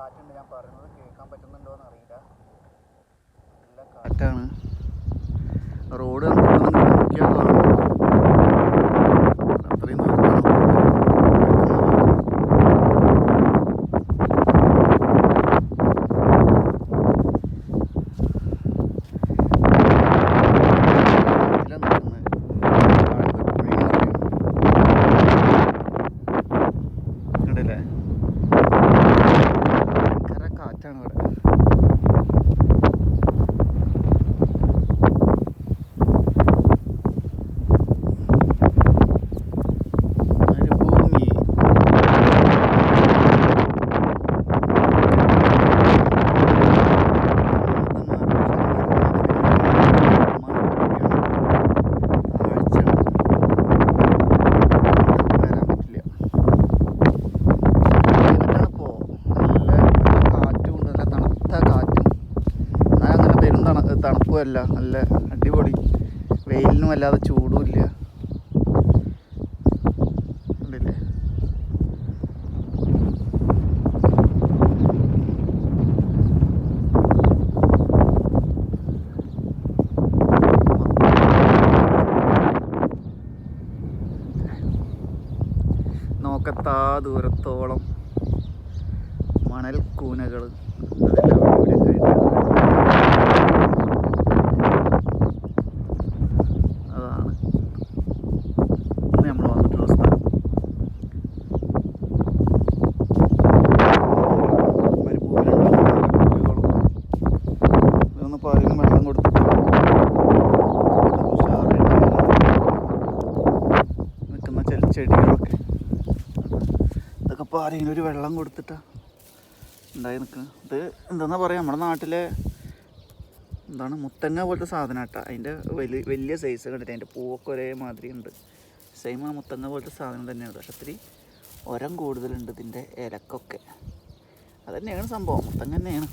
കാറ്റുണ്ട്. ഞാൻ പറയുന്നത് കേൾക്കാൻ പറ്റുന്നുണ്ടോ എന്ന് അറിയില്ല. നല്ല കാറ്റാണ്. റോഡ് നമുക്ക് നോക്കിയാൽ കാണും. അത്രയും തണുപ്പുമല്ല, നല്ല അടിപൊളി. വെയിലിനും അല്ലാതെ ചൂടും ഇല്ല. ഉണ്ടല്ലേ? നോക്കത്താ ദൂരത്തോളം മണൽ കൂനകൾ. അതാണ് നമ്മൾ വന്നിട്ടുള്ള സ്ഥലം. ഇതൊന്ന് പാലിന് വെള്ളം കൊടുത്തിട്ട് നിൽക്കുന്ന ചെടികളൊക്കെ ഇതൊക്കെ പാലിനൊരു വെള്ളം കൊടുത്തിട്ടാണ് ഉണ്ടായി നിൽക്കുന്നത്. ഇത് എന്താണെന്നാ പറയുക, നമ്മുടെ നാട്ടിലെ എന്താണ് മുത്തങ്ങ പോലത്തെ സാധനം കേട്ടോ. അതിൻ്റെ വലിയ സൈസ് കണ്ടിട്ട് അതിൻ്റെ പൂവൊക്കെ ഒരേ മാതിരി ഉണ്ട്. സെയിം ആ മുത്തങ്ങ പോലത്തെ സാധനം തന്നെയാണ്. പക്ഷെ ഒത്തിരി ഉരം കൂടുതലുണ്ട് ഇതിൻ്റെ ഇലക്കൊക്കെ. അത് തന്നെയാണ് സംഭവം, മുത്തങ്ങ തന്നെയാണ്.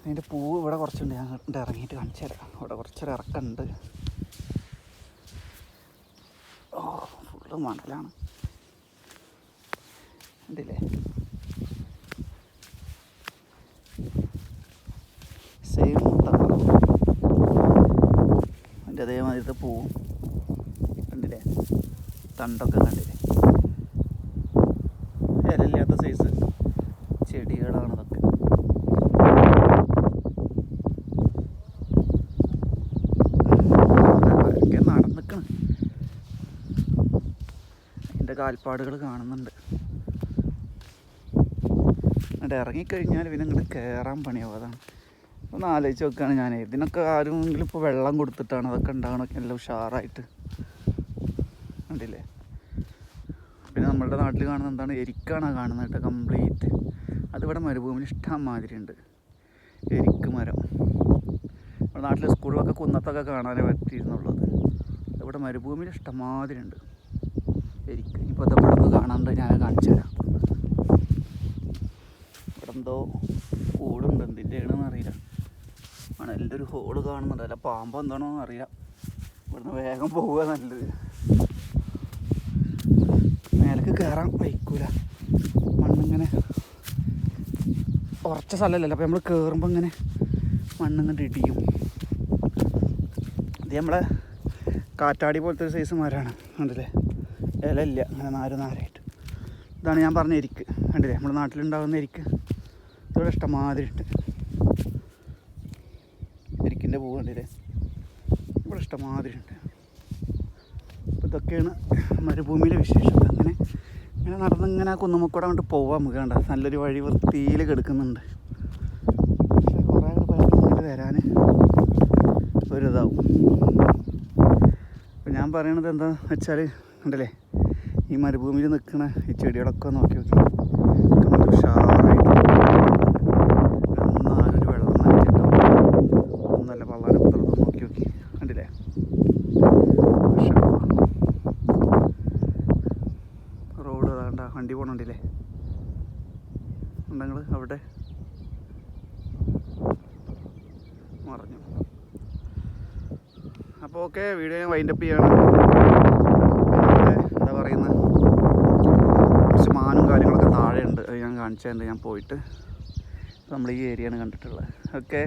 അതിൻ്റെ പൂവ് ഇവിടെ കുറച്ചുണ്ട്. ഞാൻ ഇറങ്ങിയിട്ട് കാണിച്ചു തരാം. ഇവിടെ കുറച്ചൊരു ഇറക്കമുണ്ട്. ഓ, ഫുള്ള് മണലാണ്. ഉണ്ടല്ലേ? സെയിം മുത്തങ്ങ. അതിൻ്റെ അതേമാതിരത്തെ പൂവും കണ്ടില്ലേ? തണ്ടൊക്കെ കണ്ടില്ലേ? ഇലയില്ലാത്ത സൈസ് ചെടികളാണ് ഇതൊക്കെ. ഒക്കെ നടന്നിക്കണം. അതിൻ്റെ കാൽപ്പാടുകൾ കാണുന്നുണ്ട്. എന്നിട്ട് ഇറങ്ങിക്കഴിഞ്ഞാൽ പിന്നെ ഇങ്ങോട്ട് കയറാൻ പണിയാവും. അതാണ് ഒന്ന് ആലോചിച്ച് നോക്കുകയാണ് ഞാൻ. ഇതിനൊക്കെ ആരെങ്കിലും ഇപ്പോൾ വെള്ളം കൊടുത്തിട്ടാണ് അതൊക്കെ ഉണ്ടാകണമൊക്കെ എല്ലാം ഉഷാറായിട്ട്. കണ്ടില്ലേ? പിന്നെ നമ്മളുടെ നാട്ടിൽ കാണുന്ന എന്താണ്, എരിക്കാണ് കാണുന്നത് കേട്ടോ കംപ്ലീറ്റ്. അതിവിടെ മരുഭൂമിയിൽ ഇഷ്ടം മാതിരി ഉണ്ട് എരിക്ക് മരം. നമ്മുടെ നാട്ടിൽ സ്കൂളിലൊക്കെ കുന്നത്തൊക്കെ കാണാനേ പറ്റിയിരുന്നുള്ളത്. ഇവിടെ മരുഭൂമിയിൽ ഇഷ്ടംമാതിരി ഉണ്ട് എരിക്ക്. ഇപ്പോൾ അത് ഇവിടെ നിന്ന് കാണാണ്ട് ഞാൻ കാണിച്ചു തരാം. ഇവിടെ എന്തോ കൂടുണ്ട്, എന്തിൻ്റെയാണെന്ന് അറിയില്ല. മണലിൻ്റെ ഒരു ഹോള് കാണുന്നുണ്ട്. അല്ല പാമ്പ് എന്താണോ അറിയില്ല. ഇവിടുന്ന് വേഗം പോവുക നല്ലത്. മേലേക്ക് കയറാൻ വയ്ക്കൂല, മണ്ണിങ്ങനെ ഉറച്ച സ്ഥലമല്ലല്ലോ. അപ്പോൾ നമ്മൾ കയറുമ്പോൾ ഇങ്ങനെ മണ്ണിങ്ങോട്ട് ഇടിയും. ഇത് നമ്മളെ കാറ്റാടി പോലത്തെ ഒരു സൈസ് മരമാണ്. കണ്ടില്ലേ? ഇല ഇല്ല, അങ്ങനെ നാരായിട്ട്. ഇതാണ് ഞാൻ പറഞ്ഞ എരിക്ക്. കണ്ടില്ലേ? നമ്മുടെ നാട്ടിലുണ്ടാകുന്ന എരിക്ക്. ഇവിടെ ഇഷ്ടംമാതിരി ഉണ്ട്. എരിക്കിൻ്റെ പൂ കണ്ടില്ലേ? ഇവിടെ ഇഷ്ടംമാതിരി ഉണ്ട്. അപ്പോൾ ഇതൊക്കെയാണ് മരുഭൂമിയിലെ വിശേഷം. അങ്ങനെ ഇങ്ങനെ നടന്നിങ്ങനെ കുന്നുമക്കൂടെ അങ്ങോട്ട് പോവാൻ നമുക്ക് കണ്ട നല്ലൊരു വഴി വൃത്തിയിൽ കിടക്കുന്നുണ്ട്. പക്ഷേ കുറേ പേർക്ക് വരാൻ ഒരിതാവും. അപ്പോൾ ഞാൻ പറയണത് എന്താണെന്ന് വെച്ചാൽ കണ്ടല്ലേ, ഈ മരുഭൂമിയിൽ നിൽക്കുന്ന ഈ ചെടികളൊക്കെ നോക്കി നോക്കി നല്ല ഉഷാറായിട്ട്. എന്നാലൊരു വെള്ളം നനച്ചിട്ടോ ഒന്നല്ല വള്ളാനെ പുറത്ത് നോക്കി നോക്കി. കണ്ടില്ലേ? റോഡ് അതാണ്ട വണ്ടി പോകണുണ്ടല്ലേ? ഉണ്ടെങ്കിൽ അവിടെ മറഞ്ഞു. അപ്പോൾ ഓക്കെ, വീഡിയോ ഞാൻ വൈൻഡപ്പ് ചെയ്യാണ്. എന്താ പറയുന്നത്, കുറച്ച് മാനും കാര്യങ്ങളൊക്കെ താഴെയുണ്ട്, അത് ഞാൻ കാണിച്ചു. കാണിച്ചുതരുന്നുണ്ട് ഞാൻ പോയിട്ട്. നമ്മൾ ഈ ഏരിയയാണ് കണ്ടിട്ടുള്ളത്. ഓക്കെ.